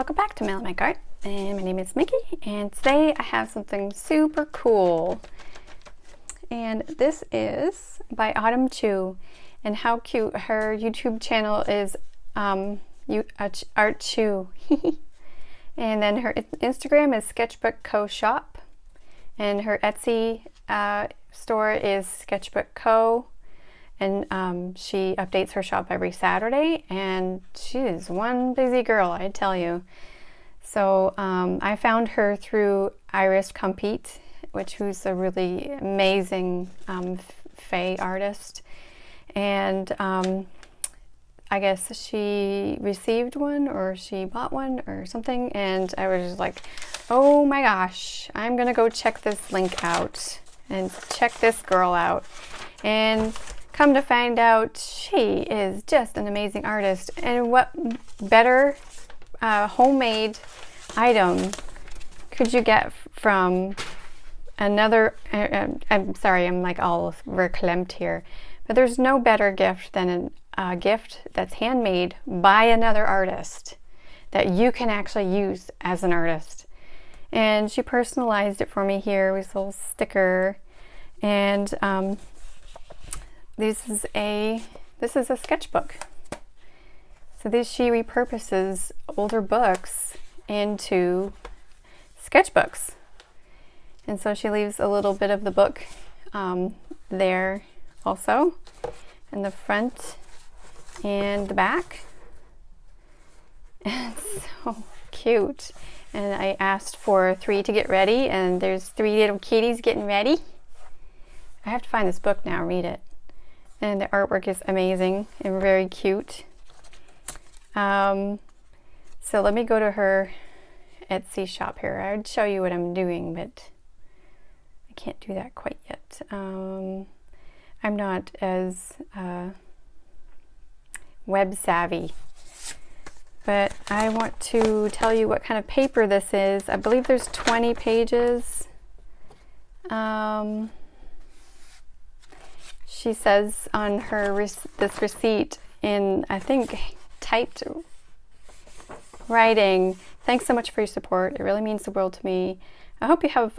Welcome back to Melamec Art, and my name is Mikki, and today I have something super cool. And this is by Artchiu, and how cute. Her YouTube channel is Artchiu. And then her Instagram is SketchbookCo shop, and her Etsy store is SketchbookCo. And she updates her shop every Saturday, and she is one busy girl, I tell you. So I found her through Iris Compete, who's a really amazing Fae artist. And I guess she received one, or she bought one or something, and I was like, oh my gosh, I'm gonna go check this link out and check this girl out. And come to find out, she is just an amazing artist. And what better homemade item could you get from another, I'm sorry, I'm like all verklempt here, but there's no better gift than a gift that's handmade by another artist that you can actually use as an artist. And she personalized it for me here with a little sticker. And this is a sketchbook. So she repurposes older books into sketchbooks. And so she leaves a little bit of the book there also, in the front and the back. And it's so cute. And I asked for 3 to get ready, and there's 3 little kitties getting ready. I have to find this book now, read it. And the artwork is amazing and very cute. So let me go to her Etsy shop here. I would show you what I'm doing, but I can't do that quite yet. I'm not as web savvy. But I want to tell you what kind of paper this is. I believe there's 20 pages. She says on her this receipt in, I think, typed writing, "Thanks so much for your support. It really means the world to me. I hope you have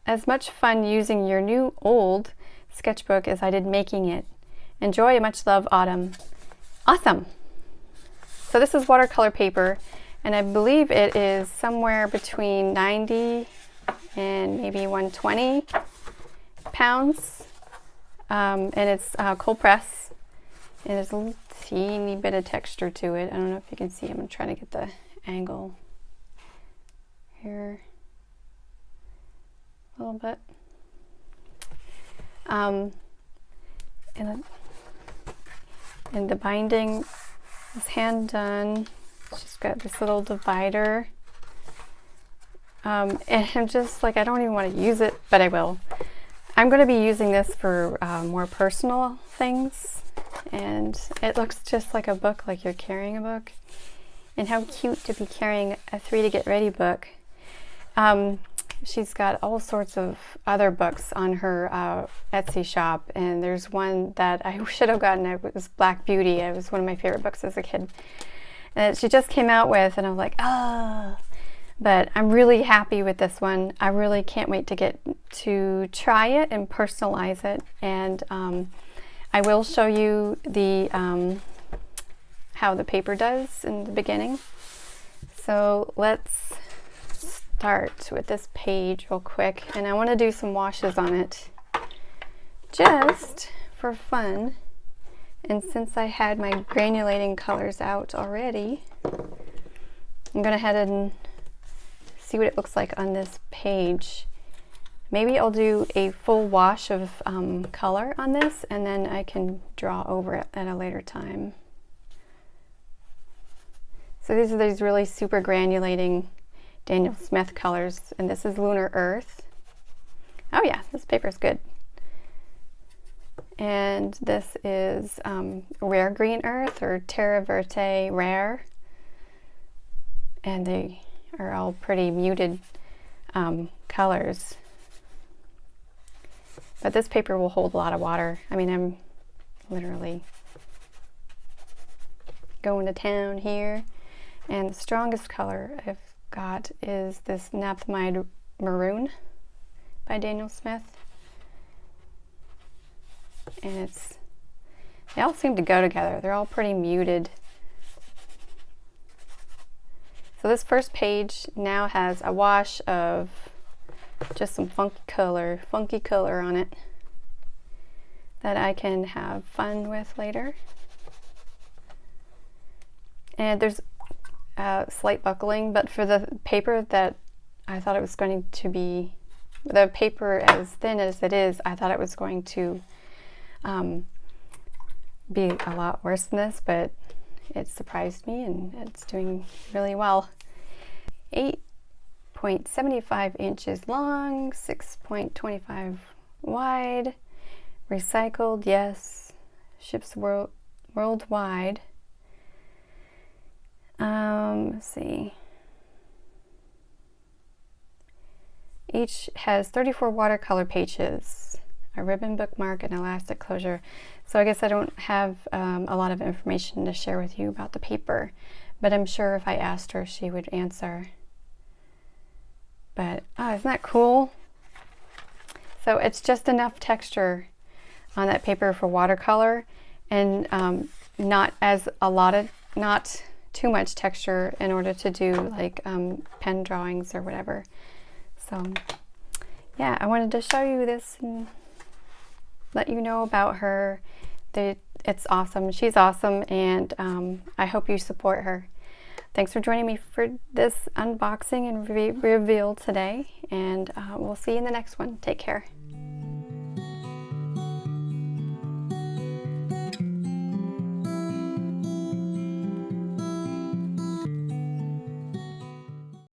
as much fun using your new old sketchbook as I did making it. Enjoy, and much love, Autumn." Awesome. So this is watercolor paper, and I believe it is somewhere between 90 and maybe 120 pounds. And it's cold press, and there's a teeny bit of texture to it. I don't know if you can see. I'm trying to get the angle here a little bit. And the binding is hand done. She's got this little divider. And I'm just like, I don't even want to use it, but I will. I'm going to be using this for more personal things, and it looks just like a book, like you're carrying a book. And how cute to be carrying a 3 to get ready book. She's got all sorts of other books on her Etsy shop, and there's one that I should have gotten. It was Black Beauty. It was one of my favorite books as a kid. And she just came out with, and I was like, ah. But I'm really happy with this one. I really can't wait to get to try it and personalize it. And I will show you the how the paper does in the beginning. So let's start with this page real quick. And I want to do some washes on it just for fun. And since I had my granulating colors out already, I'm going to head and see what it looks like on this page. Maybe I'll do a full wash of color on this, and then I can draw over it at a later time. So these are these really super granulating Daniel Smith colors, and this is Lunar Earth. Oh yeah, this paper is good. And this is Rare Green Earth, or Terra Verte Rare. And they are all pretty muted colors. But this paper will hold a lot of water. I mean, I'm literally going to town here. And the strongest color I've got is this Naphthalene Maroon by Daniel Smith. And they all seem to go together. They're all pretty muted. So this first page now has a wash of just some funky color on it that I can have fun with later. And there's slight buckling, but for the paper that I thought it was going to be, the paper as thin as it is, I thought it was going to be a lot worse than this, but it surprised me and it's doing really well. 8.75 inches long, 6.25 wide, recycled, yes, ships worldwide. Let's see. Each has 34 watercolor pages, a ribbon bookmark, and elastic closure. So I guess I don't have a lot of information to share with you about the paper, but I'm sure if I asked her, she would answer. But isn't that cool? So it's just enough texture on that paper for watercolor, and not too much texture in order to do like pen drawings or whatever. So yeah, I wanted to show you this and let you know about her. It's awesome. She's awesome, and I hope you support her. Thanks for joining me for this unboxing and reveal today, and we'll see you in the next one. Take care.